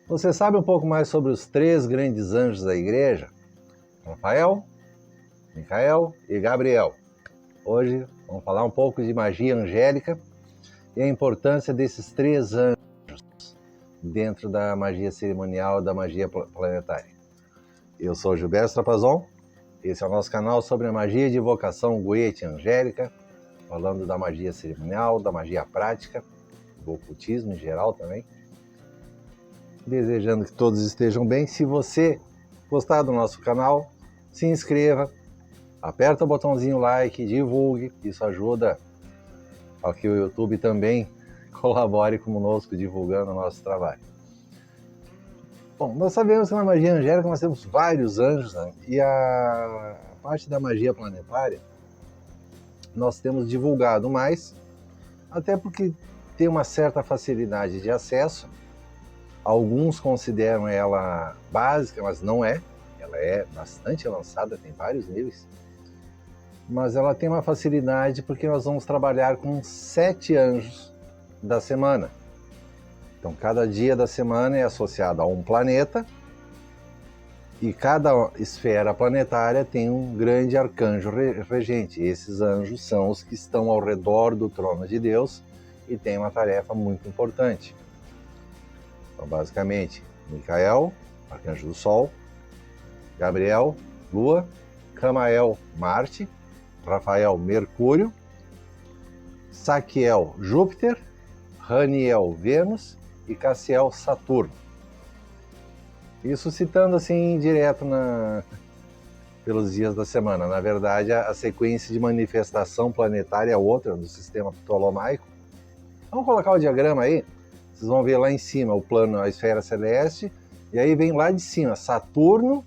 Você sabe um pouco mais sobre os três grandes anjos da igreja? Rafael, Micael e Gabriel. Hoje vamos falar um pouco de magia angélica e a importância desses três anjos dentro da magia cerimonial, da magia planetária. Eu sou Gilberto Trapazon, esse é o nosso canal sobre a magia de invocação Goethe angélica, falando da magia cerimonial, da magia prática, do ocultismo em geral também. Desejando que todos estejam bem. Se você gostar do nosso canal, se inscreva, aperta o botãozinho like, divulgue, isso ajuda a que o YouTube também colabore conosco divulgando o nosso trabalho. Bom, nós sabemos que na magia angélica nós temos vários anjos, né? E a parte da magia planetária nós temos divulgado mais, até porque tem uma certa facilidade de acesso. Alguns consideram ela básica, mas não é. Ela é bastante avançada, tem vários níveis. Mas ela tem uma facilidade porque nós vamos trabalhar com 7 anjos da semana. Então, cada dia da semana é associado a um planeta e cada esfera planetária tem um grande arcanjo regente. Esses anjos são os que estão ao redor do trono de Deus e têm uma tarefa muito importante. Então, basicamente, Micael, arcanjo do Sol, Gabriel, Lua, Camael, Marte, Rafael, Mercúrio, Saquiel, Júpiter, Raniel, Vênus e Cassiel, Saturno. Isso citando assim direto pelos dias da semana. Na verdade, a sequência de manifestação planetária é outra do sistema ptolomaico. Vamos colocar o diagrama aí. Vocês vão ver lá em cima o plano, a esfera celeste, e aí vem lá de cima Saturno,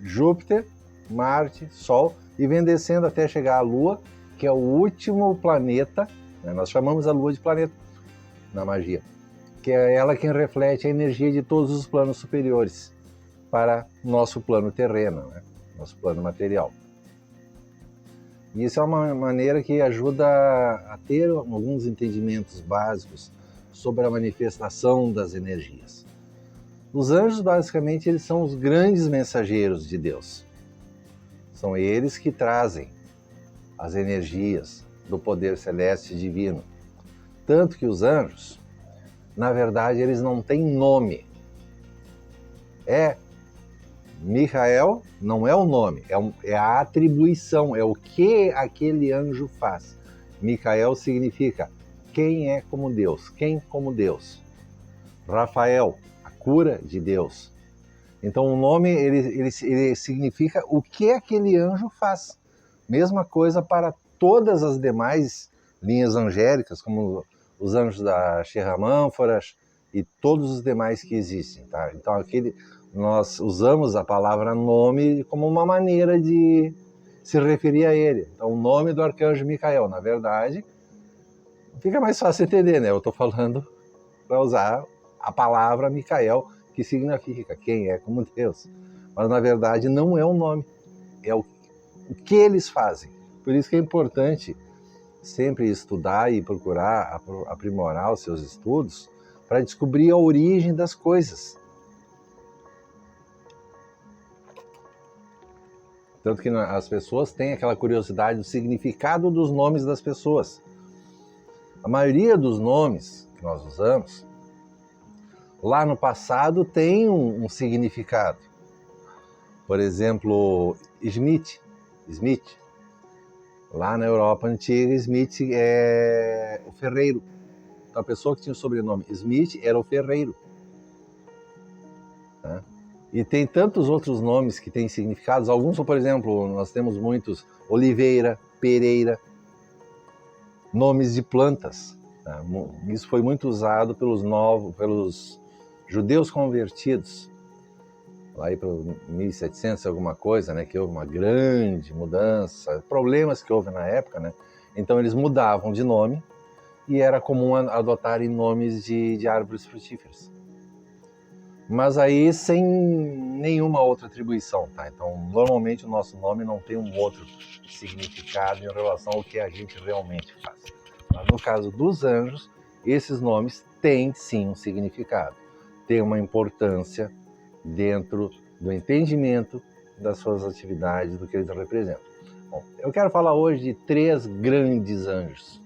Júpiter, Marte, Sol, e vem descendo até chegar à Lua, que é o último planeta, né? Nós chamamos a Lua de planeta na magia, que é ela quem reflete a energia de todos os planos superiores para o nosso plano terreno, né? Nosso plano material. E isso é uma maneira que ajuda a ter alguns entendimentos básicos sobre a manifestação das energias. Os anjos, basicamente, eles são os grandes mensageiros de Deus. São eles que trazem as energias do poder celeste e divino. Tanto que os anjos, na verdade, eles não têm nome. Micael não é o nome, é a atribuição, é o que aquele anjo faz. Micael significa quem é como Deus, quem como Deus. Rafael, a cura de Deus. Então o nome ele significa o que aquele anjo faz. Mesma coisa para todas as demais linhas angélicas, como os anjos da Xerramânforas e todos os demais que existem. Tá? Então nós usamos a palavra nome como uma maneira de se referir a ele. Então o nome do arcanjo Micael, na verdade, fica mais fácil entender, né? Eu estou falando para usar a palavra Micael, que significa quem é como Deus. Mas, na verdade, não é o nome, é o que eles fazem. Por isso que é importante sempre estudar e procurar aprimorar os seus estudos para descobrir a origem das coisas. Tanto que as pessoas têm aquela curiosidade do significado dos nomes das pessoas. A maioria dos nomes que nós usamos, lá no passado, tem um significado. Por exemplo, Smith. Lá na Europa antiga, Smith é o ferreiro. Então, a pessoa que tinha o sobrenome Smith era o ferreiro. Né? E tem tantos outros nomes que têm significados. Alguns, por exemplo, nós temos muitos: Oliveira, Pereira, nomes de plantas. Né? Isso foi muito usado pelos judeus convertidos, lá para 1700 alguma coisa, né, que houve uma grande mudança, problemas que houve na época, né? Então eles mudavam de nome e era comum adotarem nomes de árvores frutíferas. Mas aí sem nenhuma outra atribuição, tá? Então normalmente o nosso nome não tem um outro significado em relação ao que a gente realmente faz. Mas no caso dos anjos, esses nomes têm sim um significado. tem uma importância dentro do entendimento das suas atividades, do que eles representam. Bom, eu quero falar hoje de 3 grandes anjos,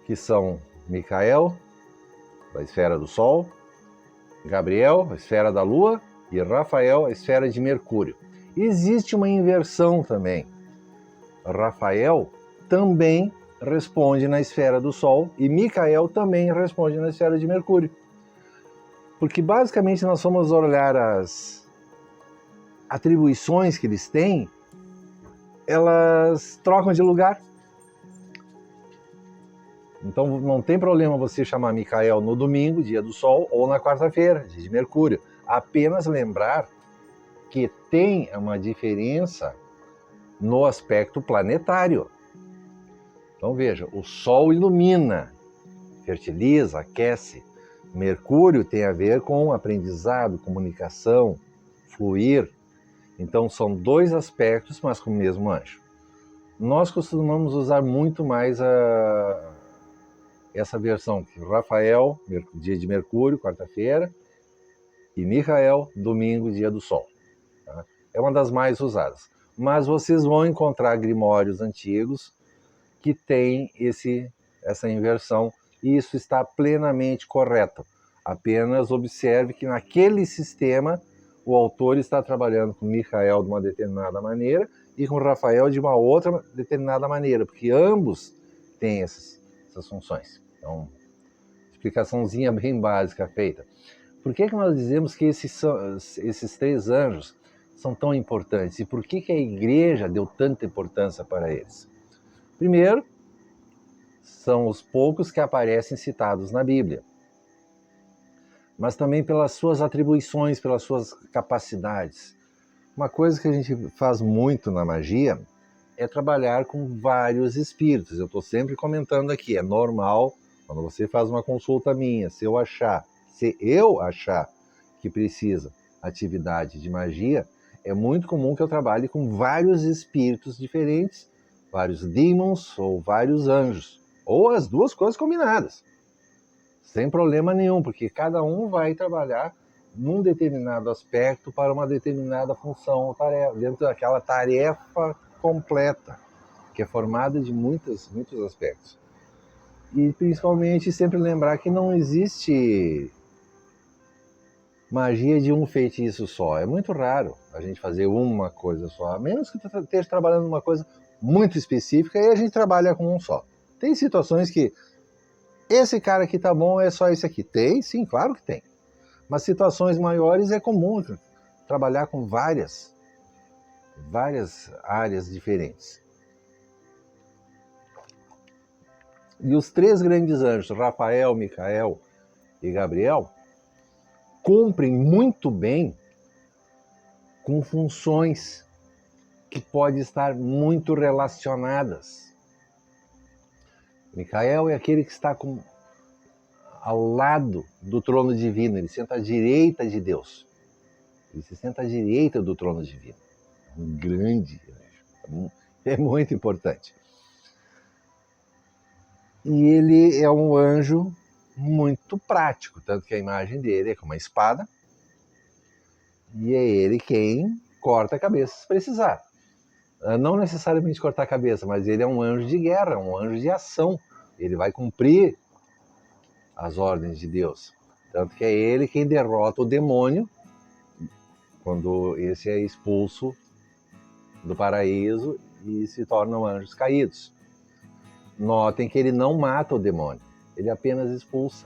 que são Micael, da esfera do Sol, Gabriel, a esfera da Lua, e Rafael, a esfera de Mercúrio. Existe uma inversão também. Rafael também responde na esfera do Sol e Micael também responde na esfera de Mercúrio. Porque basicamente nós vamos olhar as atribuições que eles têm, elas trocam de lugar. Então não tem problema você chamar Micael no domingo, dia do Sol, ou na quarta-feira, dia de Mercúrio. Apenas lembrar que tem uma diferença no aspecto planetário. Então veja, o Sol ilumina, fertiliza, aquece. Mercúrio tem a ver com aprendizado, comunicação, fluir. Então são 2 aspectos, mas com o mesmo anjo. Nós costumamos usar muito mais essa versão, que Rafael, dia de Mercúrio, quarta-feira, e Micael, domingo, dia do Sol. Tá? É uma das mais usadas. Mas vocês vão encontrar grimórios antigos que têm essa inversão, e isso está plenamente correto. Apenas observe que naquele sistema o autor está trabalhando com Micael de uma determinada maneira e com Rafael de uma outra determinada maneira, porque ambos têm essas funções. Então, explicaçãozinha bem básica feita. Por que nós dizemos que esses 3 anjos são tão importantes? E por que a igreja deu tanta importância para eles? Primeiro, são os poucos que aparecem citados na Bíblia. Mas também pelas suas atribuições, pelas suas capacidades. Uma coisa que a gente faz muito na magia é trabalhar com vários espíritos. Eu estou sempre comentando aqui, é normal, quando você faz uma consulta minha, se eu achar que precisa atividade de magia, é muito comum que eu trabalhe com vários espíritos diferentes, vários demons ou vários anjos, ou as 2 coisas combinadas, sem problema nenhum, porque cada um vai trabalhar num determinado aspecto para uma determinada função ou tarefa, dentro daquela tarefa completa, que é formada de muitos aspectos. E principalmente sempre lembrar que não existe magia de um feitiço só. É muito raro a gente fazer uma coisa só, a menos que esteja trabalhando uma coisa muito específica e a gente trabalha com um só. Tem situações que esse cara aqui tá bom, é só esse aqui. Tem? Sim, claro que tem. Mas situações maiores é comum trabalhar com várias áreas diferentes. E os 3 grandes anjos, Rafael, Micael e Gabriel, cumprem muito bem com funções que podem estar muito relacionadas. Micael é aquele que está ao lado do trono divino, ele senta à direita de Deus. Ele se senta à direita do trono divino. Um grande anjo. É muito importante. E ele é um anjo muito prático, tanto que a imagem dele é com uma espada, e é ele quem corta a cabeça se precisar. Não necessariamente cortar a cabeça, mas ele é um anjo de guerra, um anjo de ação. Ele vai cumprir as ordens de Deus. Tanto que é ele quem derrota o demônio quando esse é expulso do paraíso e se tornam anjos caídos. Notem que ele não mata o demônio, ele apenas expulsa.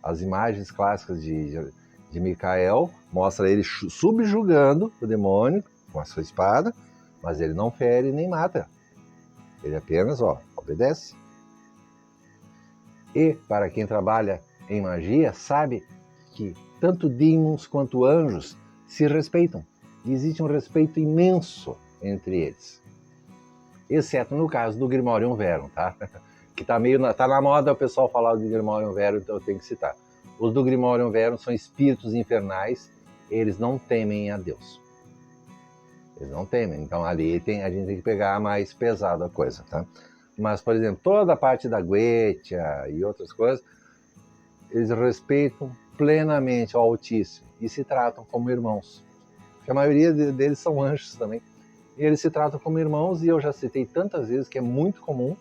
As imagens clássicas de Micael mostram ele subjugando o demônio com a sua espada, mas ele não fere nem mata. Ele apenas obedece. E, para quem trabalha em magia, sabe que tanto demons quanto anjos se respeitam. E existe um respeito imenso entre eles. Exceto no caso do Grimorium Verum, tá? Que tá na moda o pessoal falar do Grimorium Verum, então eu tenho que citar. Os do Grimorium Verum são espíritos infernais, eles não temem a Deus. Eles não temem, então ali a gente tem que pegar mais pesado a coisa, tá? Mas, por exemplo, toda a parte da Goetia e outras coisas, eles respeitam plenamente ao Altíssimo e se tratam como irmãos. Porque a maioria deles são anjos também. E eles se tratam como irmãos, e eu já citei tantas vezes que é muito comum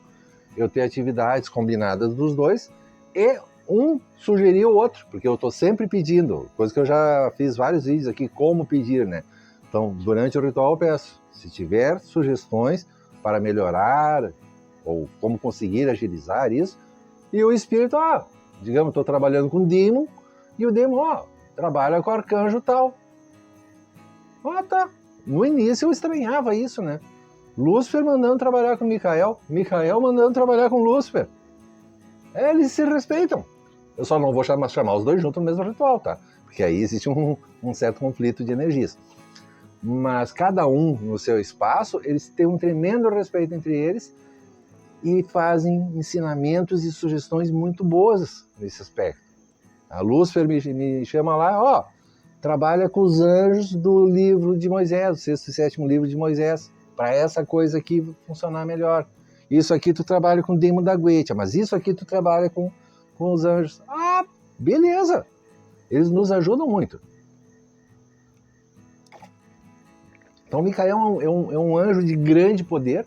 eu ter atividades combinadas dos dois e um sugerir o outro, porque eu estou sempre pedindo, coisa que eu já fiz vários vídeos aqui, como pedir, né? Então, durante o ritual eu peço, se tiver sugestões para melhorar ou como conseguir agilizar isso, e o espírito, digamos, estou trabalhando com o Demon, e o Demon, trabalha com o arcanjo tal. Tá. No início eu estranhava isso, né? Lúcifer mandando trabalhar com Micael, Micael mandando trabalhar com Lúcifer. Eles se respeitam. Eu só não vou chamar os dois juntos no mesmo ritual, tá? Porque aí existe um certo conflito de energias. Mas cada um no seu espaço, eles têm um tremendo respeito entre eles e fazem ensinamentos e sugestões muito boas nesse aspecto. A Lúcifer me chama lá, trabalha com os anjos do livro de Moisés, o 6º e 7º livro de Moisés, para essa coisa aqui funcionar melhor. Isso aqui tu trabalha com o Demon da Guetia, mas isso aqui tu trabalha com os anjos. Beleza! Eles nos ajudam muito. Então, Micael é um anjo de grande poder.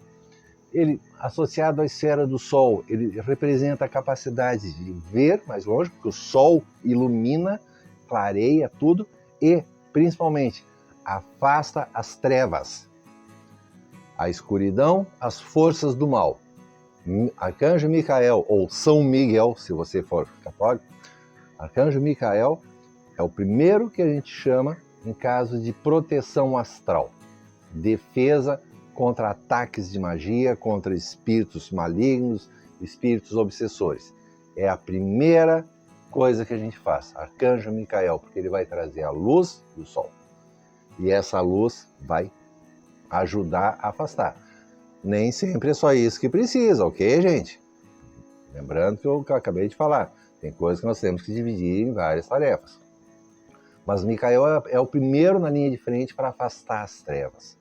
Ele, associado à esfera do Sol, ele representa a capacidade de ver mais longe, porque o Sol ilumina, clareia tudo e, principalmente, afasta as trevas, a escuridão, as forças do mal. Arcanjo Micael, ou São Miguel, se você for católico, Arcanjo Micael é o primeiro que a gente chama em caso de proteção astral, defesa contra ataques de magia, contra espíritos malignos, espíritos obsessores. É a primeira coisa que a gente faz, Arcanjo Micael, porque ele vai trazer a luz do Sol. E essa luz vai ajudar a afastar. Nem sempre é só isso que precisa, ok, gente? Lembrando que eu acabei de falar, tem coisas que nós temos que dividir em várias tarefas. Mas Micael é o primeiro na linha de frente para afastar as trevas.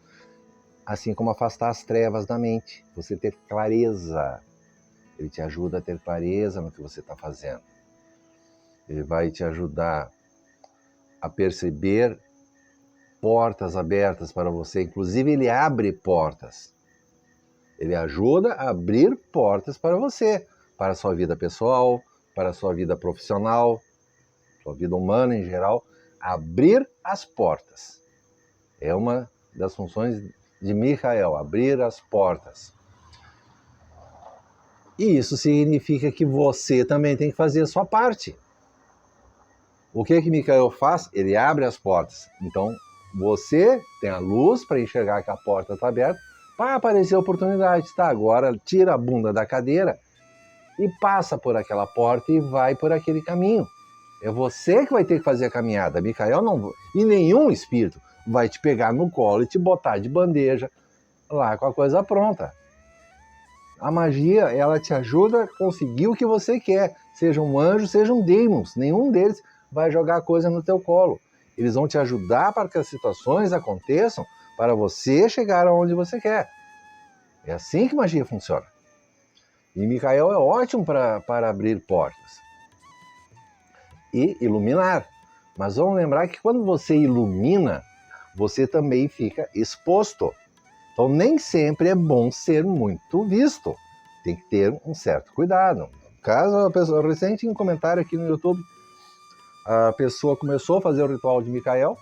Assim como afastar as trevas da mente, você ter clareza. Ele te ajuda a ter clareza no que você está fazendo. Ele vai te ajudar a perceber portas abertas para você. Inclusive, ele abre portas. Ele ajuda a abrir portas para você, para a sua vida pessoal, para a sua vida profissional, sua vida humana em geral. Abrir as portas. É uma das funções de Micael, abrir as portas. E isso significa que você também tem que fazer a sua parte. O que Micael faz? Ele abre as portas. Então, você tem a luz para enxergar que a porta está aberta, para aparecer oportunidade. Tá, agora tira a bunda da cadeira e passa por aquela porta e vai por aquele caminho. É você que vai ter que fazer a caminhada. Micael não, e nenhum espírito vai te pegar no colo e te botar de bandeja lá com a coisa pronta. A magia, ela te ajuda a conseguir o que você quer. Seja um anjo, sejam demons. Nenhum deles vai jogar a coisa no teu colo. Eles vão te ajudar para que as situações aconteçam para você chegar aonde você quer. É assim que magia funciona. E Micael é ótimo para abrir portas. E iluminar. Mas vamos lembrar que quando você ilumina, você também fica exposto. Então nem sempre é bom ser muito visto. Tem que ter um certo cuidado. No caso, a pessoa, recente um comentário aqui no YouTube, a pessoa começou a fazer o ritual de Micael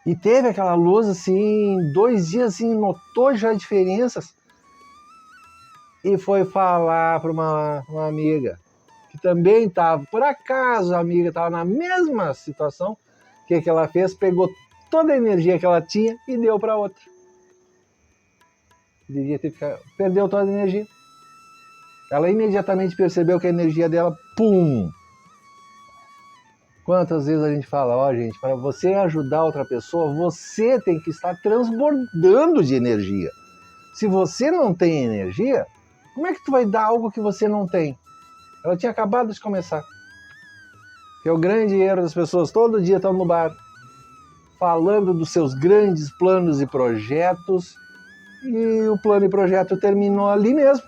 e teve aquela luz assim, 2 dias assim, notou já diferenças e foi falar para uma amiga que também estava, por acaso a amiga estava na mesma situação. O que ela fez? Pegou toda a energia que ela tinha e deu para outra. Devia ter ficado, perdeu toda a energia. Ela imediatamente percebeu que a energia dela, pum! Quantas vezes a gente fala, gente, para você ajudar outra pessoa, você tem que estar transbordando de energia. Se você não tem energia, como é que tu vai dar algo que você não tem? Ela tinha acabado de começar. Que é o grande erro das pessoas, todo dia estão no bar, falando dos seus grandes planos e projetos, e o plano e projeto terminou ali mesmo.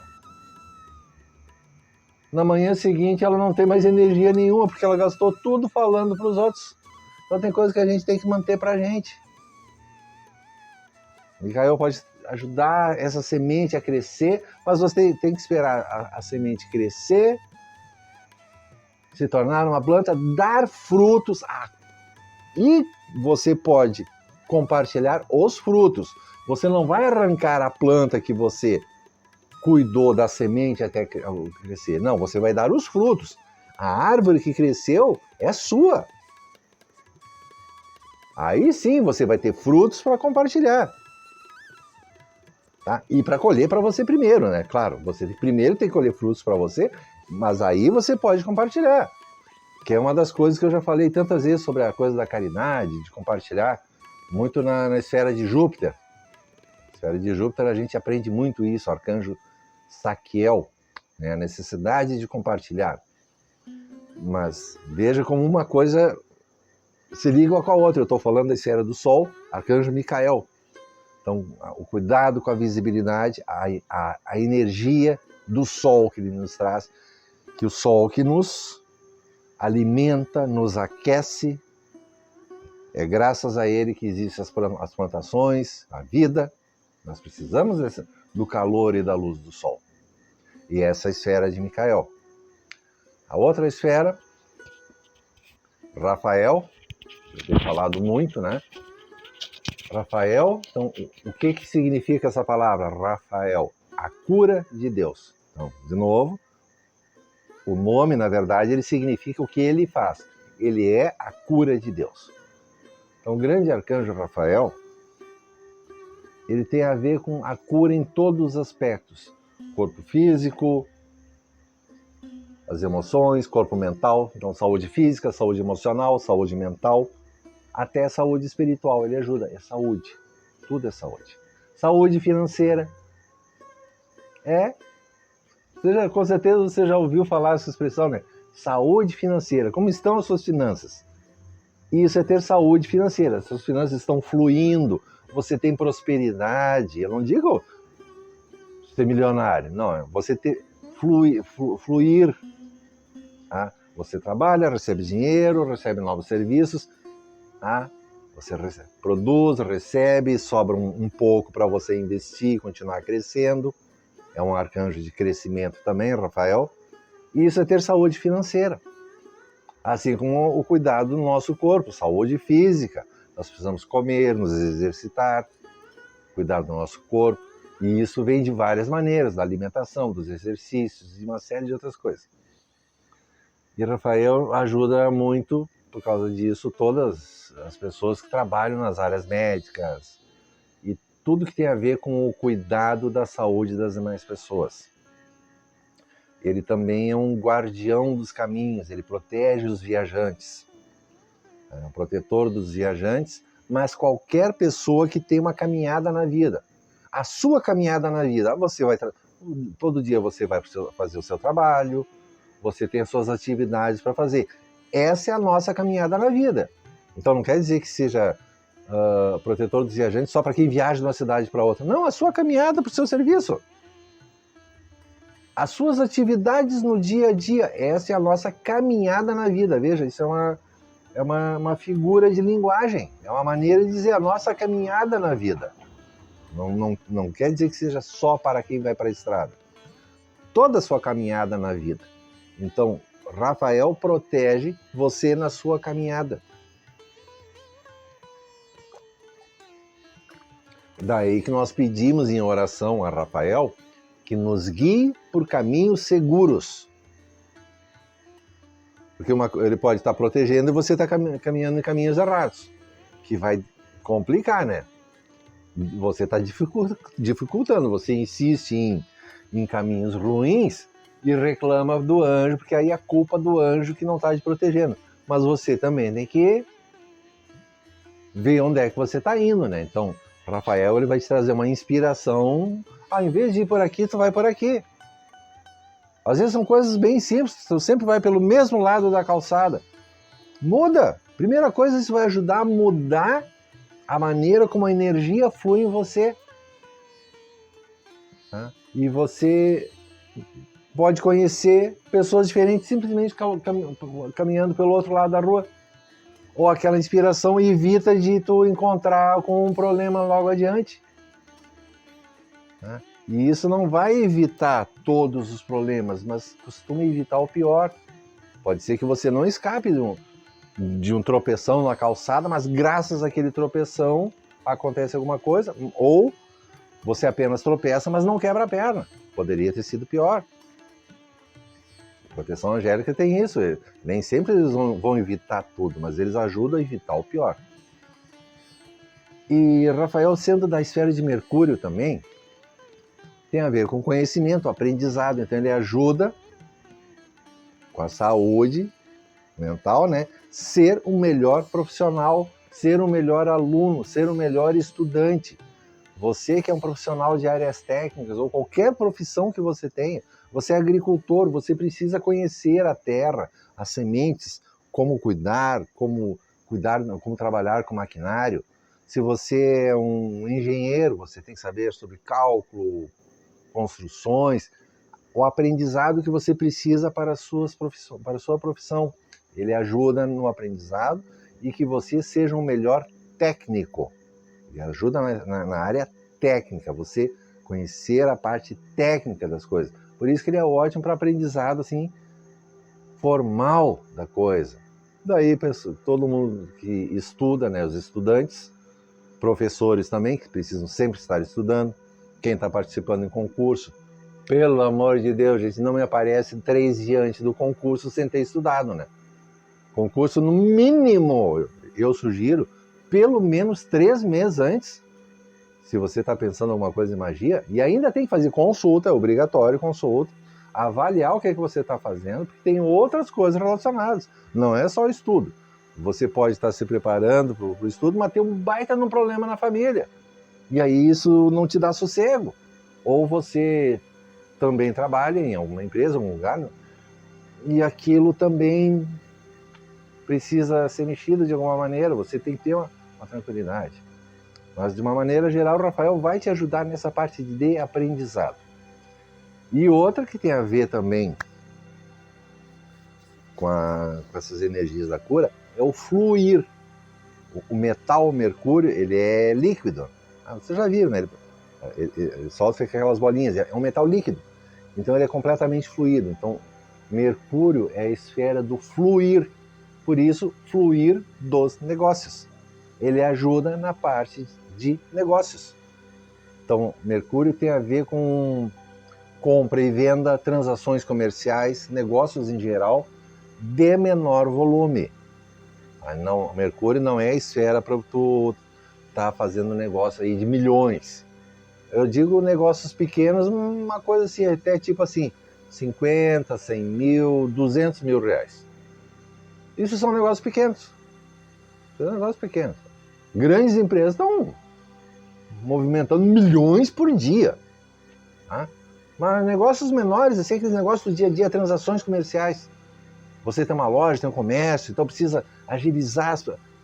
na manhã seguinte ela não tem mais energia nenhuma, porque ela gastou tudo falando para os outros. Então tem coisa que a gente tem que manter para a gente. Micael pode ajudar essa semente a crescer, mas você tem que esperar a semente crescer, se tornar uma planta, dar frutos. E você pode compartilhar os frutos. Você não vai arrancar a planta que você cuidou da semente até crescer. Não, você vai dar os frutos. A árvore que cresceu é sua. Aí sim você vai ter frutos para compartilhar. Tá? E para colher para você primeiro, né? Claro, você primeiro tem que colher frutos para você, mas aí você pode compartilhar. Que é uma das coisas que eu já falei tantas vezes sobre a coisa da caridade, de compartilhar, muito na esfera de Júpiter. Na esfera de Júpiter a gente aprende muito isso, o arcanjo Saquiel, né? A necessidade de compartilhar. Mas veja como uma coisa se liga com a outra. Eu estou falando da esfera do Sol, arcanjo Micael. Então, o cuidado com a visibilidade, a energia do Sol que ele nos traz, que o Sol que nos alimenta, nos aquece, é graças a ele que existem as plantações, a vida. Nós precisamos do calor e da luz do Sol. E essa é a esfera de Micael. A outra esfera, Rafael, eu tenho falado muito, né? Rafael, então, o que significa essa palavra, Rafael? A cura de Deus. Então, de novo, o nome, na verdade, ele significa o que ele faz. Ele é a cura de Deus. Então, o grande arcanjo Rafael, ele tem a ver com a cura em todos os aspectos. Corpo físico, as emoções, corpo mental. Então, saúde física, saúde emocional, saúde mental, até saúde espiritual. Ele ajuda, é saúde. Tudo é saúde. Saúde financeira. Com certeza você já ouviu falar essa expressão, né? Saúde financeira. Como estão as suas finanças? Isso é ter saúde financeira. As suas finanças estão fluindo. Você tem prosperidade. Eu não digo ser milionário. Não, você ter fluir. Tá? Você trabalha, recebe dinheiro, recebe novos serviços. Tá? Você produz, recebe, sobra um pouco para você investir, continuar crescendo. É um arcanjo de crescimento também, Rafael. E isso é ter saúde financeira. Assim como o cuidado do nosso corpo, saúde física. Nós precisamos comer, nos exercitar, cuidar do nosso corpo. E isso vem de várias maneiras, da alimentação, dos exercícios e uma série de outras coisas. E Rafael ajuda muito, por causa disso, todas as pessoas que trabalham nas áreas médicas e tudo que tem a ver com o cuidado da saúde das demais pessoas. Ele também é um guardião dos caminhos, ele protege os viajantes. É um protetor dos viajantes, mas qualquer pessoa que tem uma caminhada na vida. A sua caminhada na vida, todo dia você vai fazer o seu trabalho, você tem as suas atividades para fazer. Essa é a nossa caminhada na vida. Então não quer dizer que seja protetor dos viajantes só para quem viaja de uma cidade para outra. Não, a sua caminhada para o seu serviço. As suas atividades no dia a dia, essa é a nossa caminhada na vida. Veja, isso é uma figura de linguagem, é uma maneira de dizer a nossa caminhada na vida. Não quer dizer que seja só para quem vai para a estrada. Toda a sua caminhada na vida. Então, Rafael protege você na sua caminhada. Daí que nós pedimos em oração a Rafael que nos guie por caminhos seguros. Porque ele pode estar protegendo e você está caminhando em caminhos errados, que vai complicar, né? Você está dificultando, você insiste em caminhos ruins e reclama do anjo, porque aí é culpa do anjo que não está te protegendo. Mas você também tem que ver onde é que você está indo, né? Então, Rafael ele vai te trazer uma inspiração. Ao invés de ir por aqui, tu vai por aqui. Às vezes são coisas bem simples, tu sempre vai pelo mesmo lado da calçada. Muda! Primeira coisa, isso vai ajudar a mudar a maneira como a energia flui em você. Tá? E você pode conhecer pessoas diferentes simplesmente caminhando pelo outro lado da rua. Ou aquela inspiração evita de tu encontrar com um problema logo adiante. Né? E isso não vai evitar todos os problemas, mas costuma evitar o pior. Pode ser que você não escape de um tropeção na calçada, mas graças àquele tropeção acontece alguma coisa, ou você apenas tropeça, mas não quebra a perna. Poderia ter sido pior. A proteção angélica tem isso. Nem sempre eles vão evitar tudo, mas eles ajudam a evitar o pior. E Rafael, sendo da esfera de Mercúrio também, tem a ver com conhecimento, aprendizado. Então ele ajuda com a saúde mental, né? Ser um melhor profissional, ser um melhor aluno, ser um melhor estudante. Você que é um profissional de áreas técnicas ou qualquer profissão que você tenha, você é agricultor, você precisa conhecer a terra, as sementes, como cuidar, como trabalhar com maquinário. Se você é um engenheiro, você tem que saber sobre cálculo, construções, o aprendizado que você precisa para a sua profissão. Ele ajuda no aprendizado e que você seja um melhor técnico. Ele ajuda na área técnica, você conhecer a parte técnica das coisas. Por isso que ele é ótimo para aprendizado assim, formal da coisa. Daí todo mundo que estuda, né, os estudantes, professores também, que precisam sempre estar estudando, quem está participando em concurso, pelo amor de Deus, gente, não me aparece 3 dias antes do concurso sem ter estudado, né? Concurso, no mínimo, eu sugiro, pelo menos 3 meses antes, se você está pensando em alguma coisa em magia, e ainda tem que fazer consulta, é obrigatório consulta, avaliar o que é que você está fazendo, porque tem outras coisas relacionadas, não é só o estudo. Você pode estar se preparando para o estudo, mas tem um baita num problema na família, e aí isso não te dá sossego. Ou você também trabalha em alguma empresa, algum lugar, e aquilo também precisa ser mexido de alguma maneira, você tem que ter uma tranquilidade. Mas, de uma maneira geral, o Rafael vai te ajudar nessa parte de aprendizado. E outra que tem a ver também com essas energias da cura é o fluir. O metal mercúrio, ele é líquido. Você já viu, né? Ele solta aquelas bolinhas, é um metal líquido. Então, ele é completamente fluido. Então, Mercúrio é a esfera do fluir. Por isso, fluir dos negócios. Ele ajuda na parte de negócios. Então, Mercúrio tem a ver com compra e venda, transações comerciais, negócios em geral, de menor volume. Não, Mercúrio não é a esfera para tu estar fazendo negócio aí de milhões. Eu digo negócios pequenos, uma coisa assim, até tipo assim, 50, 100 mil, 200 mil reais. Isso são negócios pequenos. São negócios pequenos. Grandes empresas estão movimentando milhões por dia. Tá? Mas negócios menores, assim, aqueles negócios do dia a dia, transações comerciais. Você tem uma loja, tem um comércio, então precisa agilizar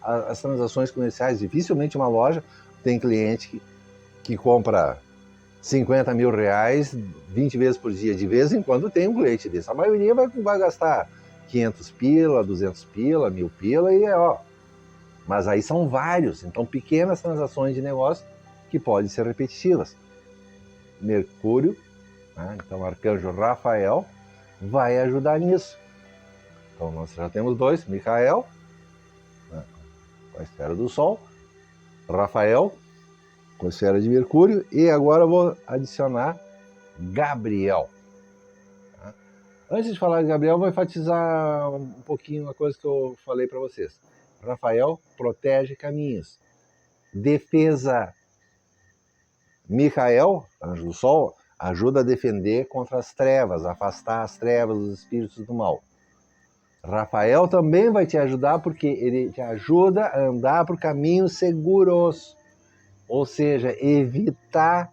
as transações comerciais. Dificilmente uma loja tem cliente que compra 50 mil reais 20 vezes por dia. De vez em quando tem um cliente desse. A maioria vai gastar 500 pila, 200 pila, 1000 pila e ó. Mas aí são vários, então pequenas transações de negócio que podem ser repetitivas. Mercúrio, né? Então o arcanjo Rafael vai ajudar nisso. Então nós já temos 2, Micael, né, com a esfera do Sol, Rafael, com a esfera de Mercúrio, e agora eu vou adicionar Gabriel. Tá? Antes de falar de Gabriel, vou enfatizar um pouquinho a coisa que eu falei para vocês. Rafael protege caminhos. Defesa. Micael, anjo do Sol, ajuda a defender contra as trevas, afastar as trevas, os espíritos do mal. Rafael também vai te ajudar porque ele te ajuda a andar por caminhos seguros. Ou seja, evitar.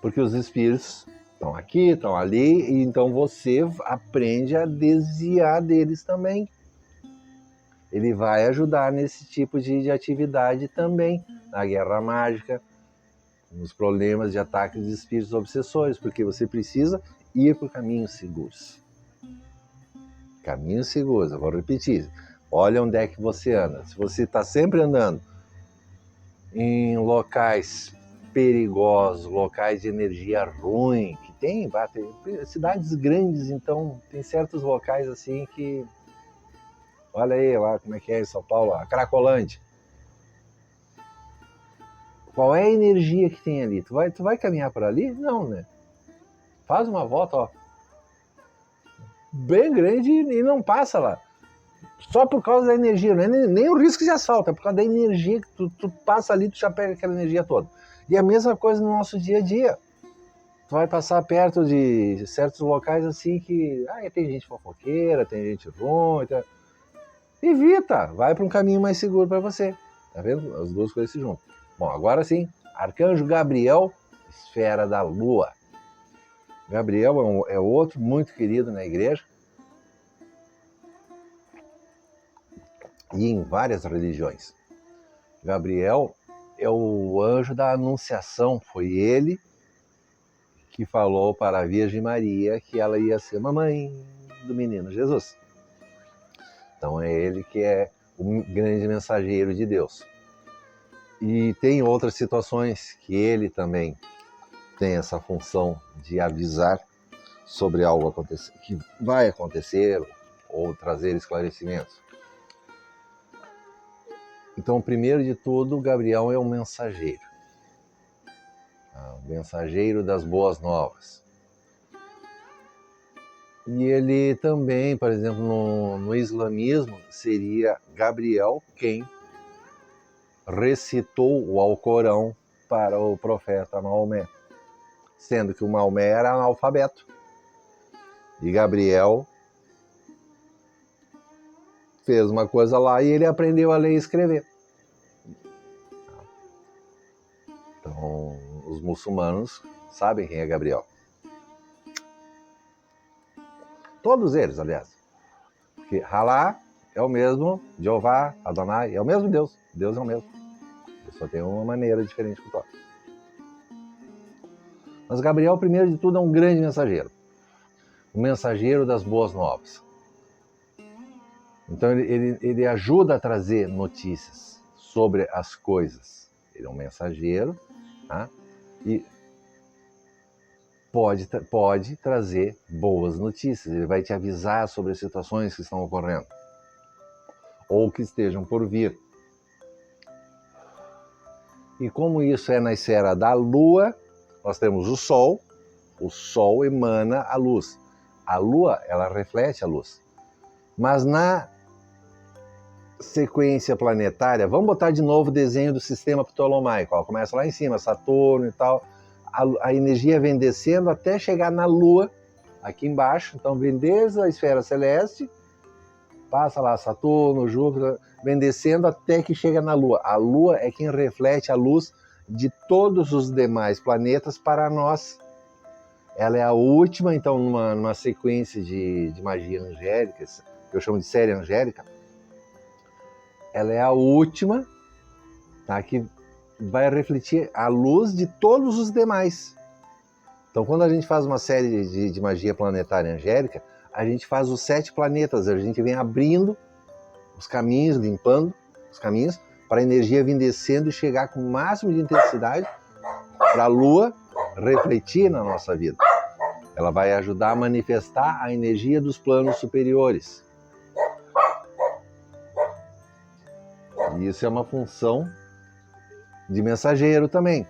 Porque os espíritos estão aqui, estão ali, e então você aprende a desviar deles também. Ele vai ajudar nesse tipo de atividade também, na guerra mágica. nos problemas de ataques de espíritos obsessores, porque você precisa ir por caminhos seguros. Caminhos seguros, eu vou repetir. Olha onde é que você anda. Se você está sempre andando em locais perigosos, locais de energia ruim, que tem cidades grandes, então tem certos locais assim que... Olha aí, lá como é que é em São Paulo, a Cracolândia. Qual é a energia que tem ali? Tu vai caminhar por ali? Não, né? Faz uma volta, ó, bem grande e não passa lá. Só por causa da energia, não é nem o risco de assalto, é por causa da energia que tu passa ali, tu já pega aquela energia toda. E a mesma coisa no nosso dia a dia. Tu vai passar perto de certos locais assim que... tem gente fofoqueira, tem gente ruim... Evita, vai para um caminho mais seguro para você. Tá vendo? As duas coisas se juntam. Bom, agora sim, Arcanjo Gabriel, esfera da lua. Gabriel é outro muito querido na igreja e em várias religiões. Gabriel é o anjo da anunciação, foi ele que falou para a Virgem Maria que ela ia ser mamãe do menino Jesus. Então é ele que é o grande mensageiro de Deus. E tem outras situações que ele também tem essa função de avisar sobre algo que vai acontecer ou trazer esclarecimentos. Então, primeiro de tudo, Gabriel é um mensageiro. O mensageiro das boas novas. E ele também, por exemplo, no islamismo, seria Gabriel quem recitou o Alcorão para o profeta Maomé, sendo que o Maomé era analfabeto. E Gabriel fez uma coisa lá e ele aprendeu a ler e escrever. Então, os muçulmanos sabem quem é Gabriel. Todos eles, aliás. Porque Alá é o mesmo, Jeová, Adonai, é o mesmo Deus. Deus é o mesmo. Ele só tem uma maneira diferente com todos. Mas Gabriel, primeiro de tudo, é um grande mensageiro. O mensageiro das boas novas. Então ele ajuda a trazer notícias sobre as coisas. Ele é um mensageiro, tá? E pode trazer boas notícias. Ele vai te avisar sobre as situações que estão ocorrendo ou que estejam por vir. E como isso é na esfera da Lua, nós temos o Sol emana a luz. A Lua, ela reflete a luz. Mas na sequência planetária, vamos botar de novo o desenho do sistema ptolomaico, ó, começa lá em cima, Saturno e tal, a energia vem descendo até chegar na Lua, aqui embaixo, então vem desde a esfera celeste, passa lá Saturno, Júpiter, vem descendo até que chega na Lua. A Lua é quem reflete a luz de todos os demais planetas para nós. Ela é a última, então, numa sequência de magia angélica, que eu chamo de série angélica, ela é a última, tá, que vai refletir a luz de todos os demais. Então, quando a gente faz uma série de magia planetária angélica, a gente faz os 7 planetas, a gente vem abrindo os caminhos, limpando os caminhos, para a energia vir descendo e chegar com o máximo de intensidade para a Lua refletir na nossa vida. Ela vai ajudar a manifestar a energia dos planos superiores. E isso é uma função de mensageiro também.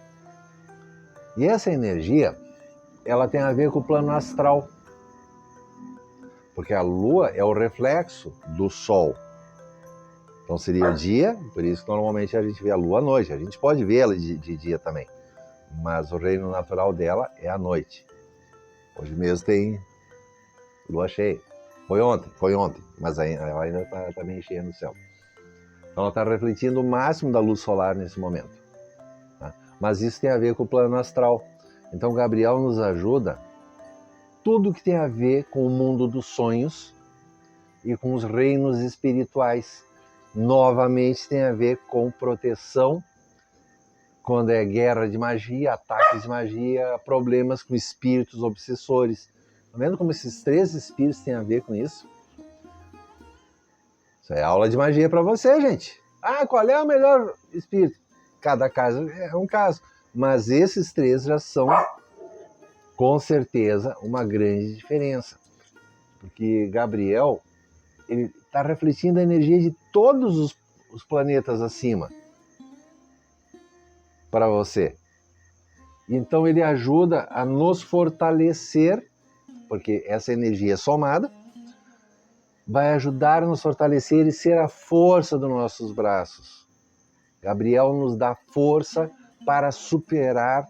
E essa energia, ela tem a ver com o plano astral. Porque a Lua é o reflexo do Sol. Então seria o dia, por isso que normalmente a gente vê a Lua à noite. A gente pode vê-la de dia também. Mas o reino natural dela é à noite. Hoje mesmo tem Lua cheia. Foi ontem. Mas ela ainda está bem cheia no céu. Então ela está refletindo o máximo da luz solar nesse momento. Tá? Mas isso tem a ver com o plano astral. Então Gabriel nos ajuda tudo que tem a ver com o mundo dos sonhos e com os reinos espirituais. Novamente tem a ver com proteção quando é guerra de magia, ataques de magia, problemas com espíritos obsessores. Tá vendo como esses 3 espíritos têm a ver com isso? Isso é aula de magia para você, gente. Ah, qual é o melhor espírito? Cada caso é um caso. Mas esses 3 já são, com certeza, uma grande diferença. Porque Gabriel, ele está refletindo a energia de todos os planetas acima para você. Então ele ajuda a nos fortalecer, porque essa energia somada vai ajudar a nos fortalecer e ser a força dos nossos braços. Gabriel nos dá força para superar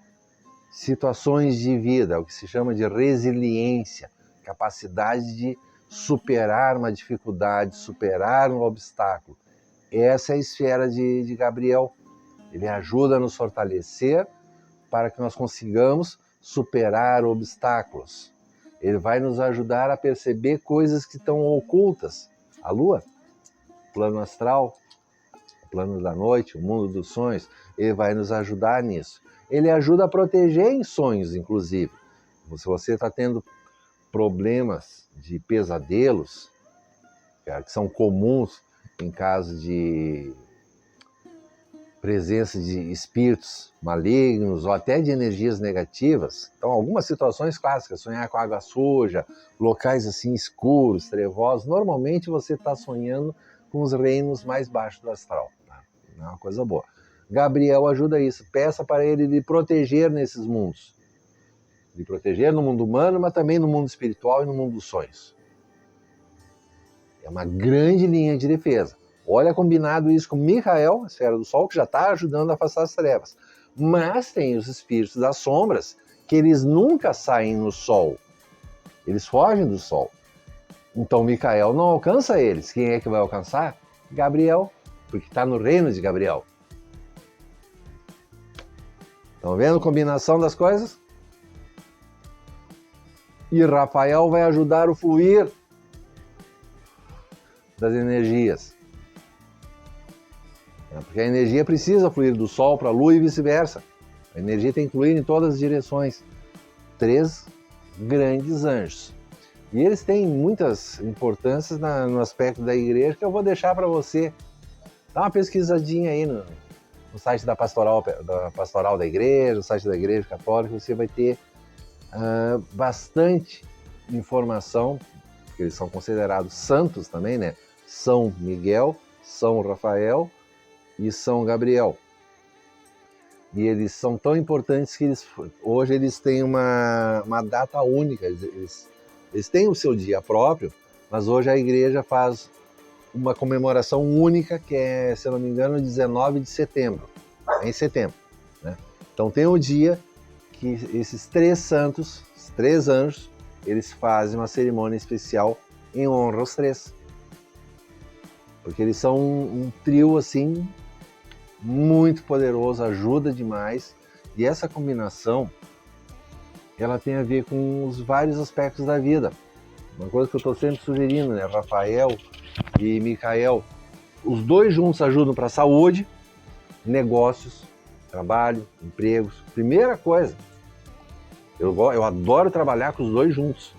situações de vida, o que se chama de resiliência, capacidade de superar uma dificuldade, superar um obstáculo. Essa é a esfera de Gabriel. Ele ajuda a nos fortalecer para que nós consigamos superar obstáculos. Ele vai nos ajudar a perceber coisas que estão ocultas. A Lua, o plano astral, o plano da noite, o mundo dos sonhos, ele vai nos ajudar nisso. Ele ajuda a proteger em sonhos, inclusive. Se você está tendo problemas de pesadelos, que são comuns em caso de presença de espíritos malignos ou até de energias negativas. Então, algumas situações clássicas, sonhar com água suja, locais assim escuros, trevosos, normalmente você está sonhando com os reinos mais baixos do astral. Tá? Não é uma coisa boa. Gabriel ajuda isso. Peça para ele lhe proteger nesses mundos. Lhe proteger no mundo humano, mas também no mundo espiritual e no mundo dos sonhos. É uma grande linha de defesa. Olha, combinado isso com Micael, a esfera do Sol, que já está ajudando a afastar as trevas. Mas tem os espíritos das sombras, que eles nunca saem no Sol. Eles fogem do Sol. Então Micael não alcança eles. Quem é que vai alcançar? Gabriel, porque está no reino de Gabriel. Estão vendo a combinação das coisas? E Rafael vai ajudar o fluir das energias. Porque a energia precisa fluir do Sol para a Lua e vice-versa. A energia tem que fluir em todas as direções. 3 grandes anjos. E eles têm muitas importâncias no aspecto da igreja que eu vou deixar para você. Dá uma pesquisadinha aí no site da pastoral da igreja, no site da Igreja Católica, você vai ter bastante informação, porque eles são considerados santos também, né? São Miguel, São Rafael e São Gabriel. E eles são tão importantes que hoje eles têm uma data única, eles têm o seu dia próprio, mas hoje a igreja faz uma comemoração única, que é, se eu não me engano, 19 de setembro, em setembro. Né? Então tem o dia que esses 3 santos, os 3 anjos, eles fazem uma cerimônia especial em honra aos 3. Porque eles são um trio assim muito poderoso, ajuda demais. E essa combinação, ela tem a ver com os vários aspectos da vida. Uma coisa que eu estou sempre sugerindo, né? Rafael e Micael, os 2 juntos ajudam para a saúde, negócios, trabalho, empregos. Primeira coisa, eu adoro trabalhar com os 2 juntos.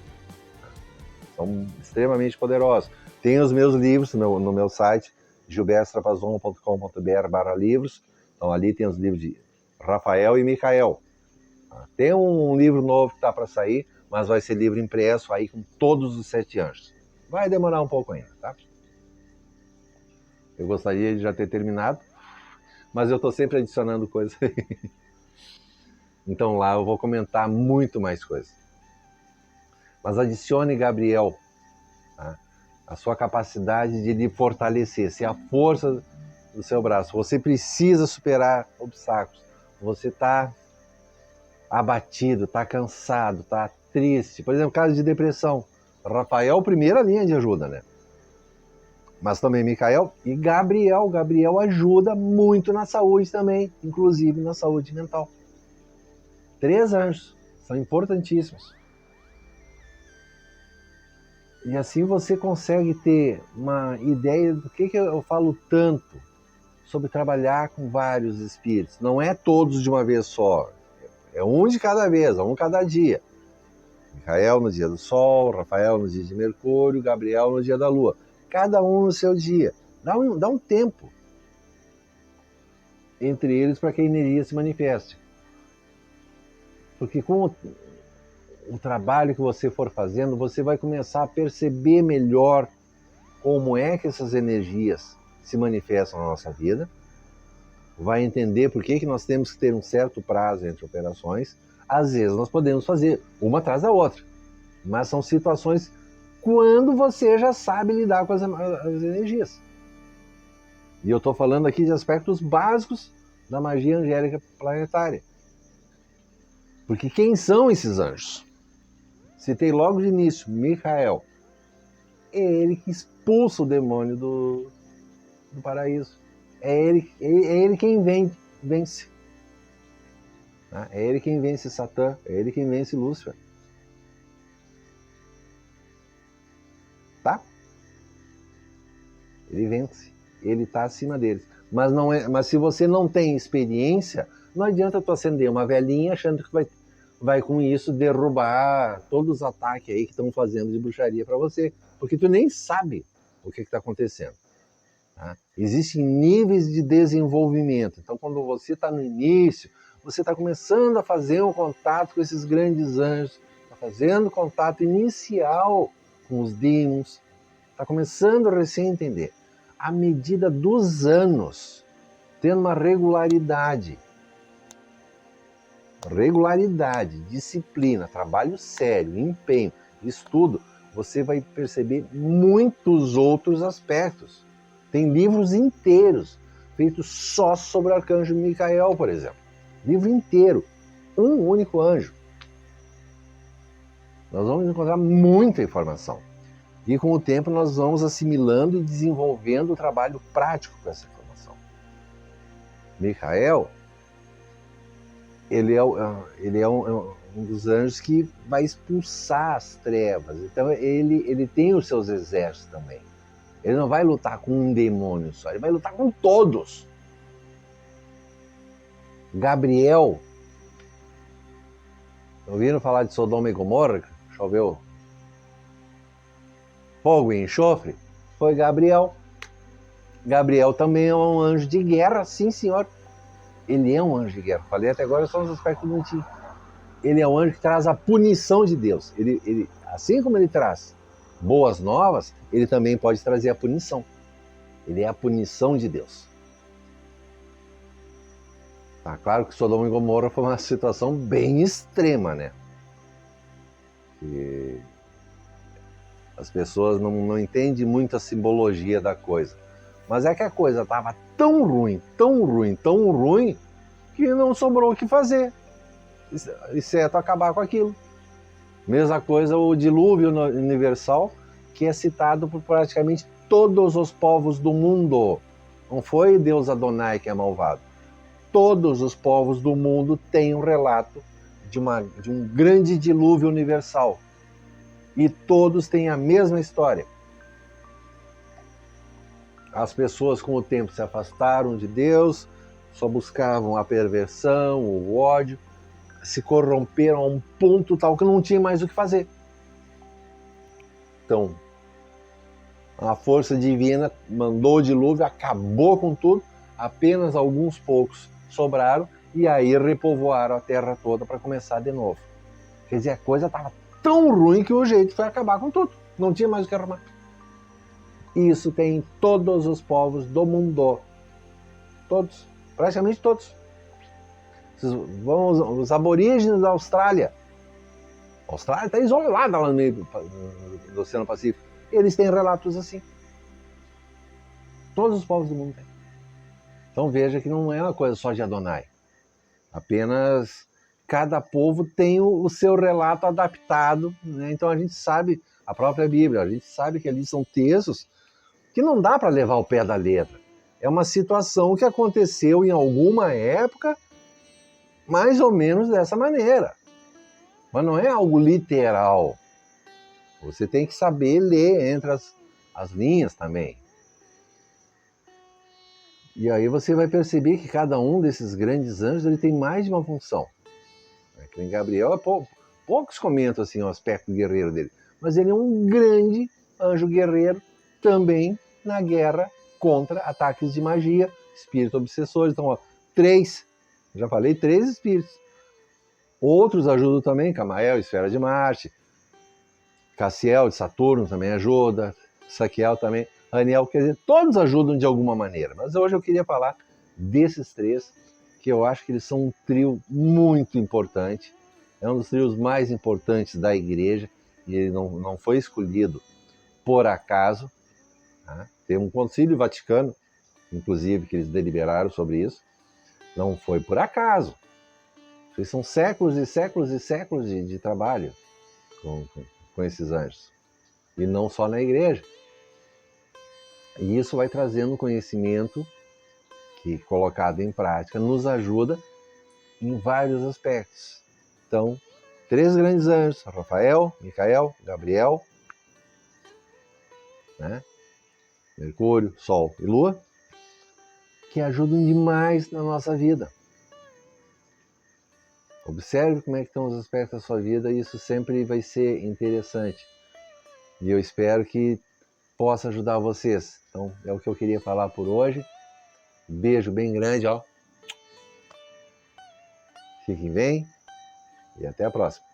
São extremamente poderosos. Tem os meus livros no meu site, gilbertotrapazon.com.br/livros. Então ali tem os livros de Rafael e Micael. Tem um livro novo que está para sair, mas vai ser livro impresso aí com todos os 7 anjos. Vai demorar um pouco ainda, tá? Eu gostaria de já ter terminado, mas eu estou sempre adicionando coisas. Então lá eu vou comentar muito mais coisas. Mas adicione Gabriel, tá? A sua capacidade de lhe fortalecer, ser a força do seu braço. Você precisa superar obstáculos. Você está abatido, está cansado, está triste. Por exemplo, caso de depressão. Rafael, primeira linha de ajuda, né? Mas também Micael e Gabriel. Gabriel ajuda muito na saúde também, inclusive na saúde mental. 3 anjos são importantíssimos. E assim você consegue ter uma ideia do que eu falo tanto sobre trabalhar com vários espíritos. Não é todos de uma vez só. É um de cada vez, um cada dia. Micael no dia do Sol, Rafael no dia de Mercúrio, Gabriel no dia da Lua. Cada um no seu dia. Dá um tempo entre eles para que a energia se manifeste. Porque com o trabalho que você for fazendo, você vai começar a perceber melhor como é que essas energias se manifestam na nossa vida, vai entender por que nós temos que ter um certo prazo entre operações. Às vezes nós podemos fazer uma atrás da outra, mas são situações quando você já sabe lidar com as energias. E eu estou falando aqui de aspectos básicos da magia angélica planetária. Porque quem são esses anjos? Citei logo de início, Micael. É ele que expulsa o demônio do paraíso. É ele quem vence. É ele quem vence Satã, é ele quem vence Lúcifer. Tá? Ele vence. Ele está acima deles. Mas se você não tem experiência, não adianta tu acender uma velhinha achando que vai com isso derrubar todos os ataques aí que estão fazendo de bruxaria para você, porque tu nem sabe o que está acontecendo. Tá? Existem níveis de desenvolvimento. Então, quando você está no início, você está começando a fazer um contato com esses grandes anjos, está fazendo contato inicial com os demons, está começando a entender. À medida dos anos, tendo uma regularidade, disciplina, trabalho sério, empenho, estudo, você vai perceber muitos outros aspectos. Tem livros inteiros feitos só sobre o arcanjo Micael, por exemplo. Livro inteiro. Um único anjo. Nós vamos encontrar muita informação. E com o tempo nós vamos assimilando e desenvolvendo o trabalho prático com essa informação. Micael, ele é um dos anjos que vai expulsar as trevas. Então ele tem os seus exércitos também. Ele não vai lutar com um demônio só, ele vai lutar com todos. Gabriel, ouviram falar de Sodoma e Gomorra? Choveu fogo e enxofre? Foi Gabriel. Gabriel também é um anjo de guerra, sim senhor. Ele é um anjo de guerra. Falei até agora só nos aspectos bonitinhos. Ele é um anjo que traz a punição de Deus. Ele, assim como ele traz boas novas, ele também pode trazer a punição. Ele é a punição de Deus. Tá claro que Sodoma e Gomorra foi uma situação bem extrema, né? E as pessoas não entendem muito a simbologia da coisa. Mas é que a coisa estava tão ruim, que não sobrou o que fazer, exceto acabar com aquilo. Mesma coisa o dilúvio universal, que é citado por praticamente todos os povos do mundo. Não foi Deus Adonai que é malvado. Todos os povos do mundo têm um relato de um grande dilúvio universal. E todos têm a mesma história. As pessoas com o tempo se afastaram de Deus, só buscavam a perversão, o ódio, se corromperam a um ponto tal que não tinha mais o que fazer. Então, a força divina mandou o dilúvio, acabou com tudo, apenas alguns poucos sobraram e aí repovoaram a terra toda para começar de novo. Quer dizer, a coisa estava tão ruim que o jeito foi acabar com tudo, não tinha mais o que arrumar. Isso tem em todos os povos do mundo. Todos, praticamente todos. Os aborígenes da Austrália. A Austrália está isolada lá no meio do Oceano Pacífico. Eles têm relatos assim. Todos os povos do mundo têm. Então veja que não é uma coisa só de Adonai. Apenas cada povo tem o seu relato adaptado, né? Então a gente sabe, a própria Bíblia, a gente sabe que ali são textos que não dá para levar ao pé da letra. É uma situação que aconteceu em alguma época, mais ou menos dessa maneira. Mas não é algo literal. Você tem que saber ler entre as linhas também. E aí você vai perceber que cada um desses grandes anjos ele tem mais de uma função. Em Gabriel, poucos comentam assim, o aspecto guerreiro dele, mas ele é um grande anjo guerreiro também na guerra contra ataques de magia, espírito obsessores. Então, ó, já falei, 3 espíritos. Outros ajudam também, Camael, Esfera de Marte, Cassiel de Saturno também ajuda, Saquiel também, Aniel, quer dizer, todos ajudam de alguma maneira. Mas hoje eu queria falar desses 3, que eu acho que eles são um trio muito importante. É um dos trios mais importantes da igreja e ele não foi escolhido por acaso. Tá? Tem um concílio vaticano, inclusive, que eles deliberaram sobre isso. Não foi por acaso. Porque são séculos e séculos e séculos de trabalho com esses anjos. E não só na igreja. E isso vai trazendo conhecimento que, colocado em prática, nos ajuda em vários aspectos. Então, 3 grandes anjos, Rafael, Micael, Gabriel, né? Mercúrio, Sol e Lua, que ajudam demais na nossa vida. Observe como é que estão os aspectos da sua vida e isso sempre vai ser interessante. E eu espero que possa ajudar vocês. Então, é o que eu queria falar por hoje. Beijo bem grande, ó. Fiquem bem e até a próxima.